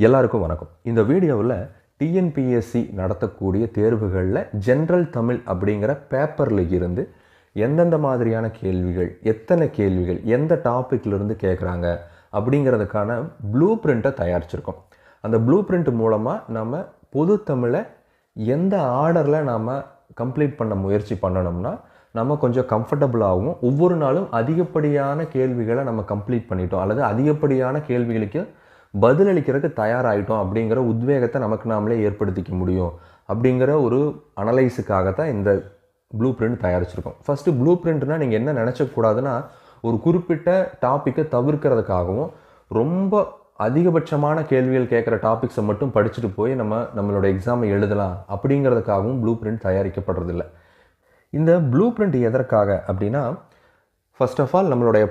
எல்லாருக்கும் வணக்கம். இந்த வீடியோவில் டிஎன்பிஎஸ்சி நடத்தக்கூடிய தேர்வுகளில் ஜென்ரல் தமிழ் அப்படிங்கிற பேப்பரில் இருந்து எந்தெந்த மாதிரியான கேள்விகள், எத்தனை கேள்விகள், எந்த டாப்பிக்லேருந்து கேட்குறாங்க அப்படிங்கிறதுக்கான ப்ளூ பிரிண்ட்டை தயாரிச்சிருக்கோம். அந்த ப்ளூ பிரிண்ட் மூலமாக நம்ம பொது தமிழை எந்த ஆர்டரில் நாம் கம்ப்ளீட் பண்ண முயற்சி பண்ணணும்னா நம்ம கொஞ்சம் கம்ஃபர்டபுளாகவும், ஒவ்வொரு நாளும் அதிகப்படியான கேள்விகளை நம்ம கம்ப்ளீட் பண்ணிட்டோம் அல்லது அதிகப்படியான கேள்விகளுக்கு பதிலளிக்கிறதுக்கு தயாராகிட்டோம் அப்படிங்கிற உத்வேகத்தை நமக்கு நாமளே ஏற்படுத்திக்க முடியும் அப்படிங்கிற ஒரு அனலைஸுக்காகத்தான் இந்த ப்ளூ பிரிண்ட் தயாரிச்சிருக்கோம். ஃபஸ்ட்டு ப்ளூ பிரிண்ட்னால் நீங்கள் என்ன நினச்சக்கூடாதுன்னா, ஒரு குறிப்பிட்ட டாப்பிக்கை தவிர்க்கிறதுக்காகவும், ரொம்ப அதிகபட்சமான கேள்விகள் கேட்குற டாபிக்ஸை மட்டும் படிச்சுட்டு போய் நம்மளோட எக்ஸாமை எழுதலாம் அப்படிங்கிறதுக்காகவும் ப்ளூ பிரிண்ட் தயாரிக்கப்படுறதில்ல. இந்த ப்ளூ பிரிண்ட் எதற்காக அப்படின்னா, ஃபர்ஸ்ட் ஆஃப் ஆல் நம்மளுடைய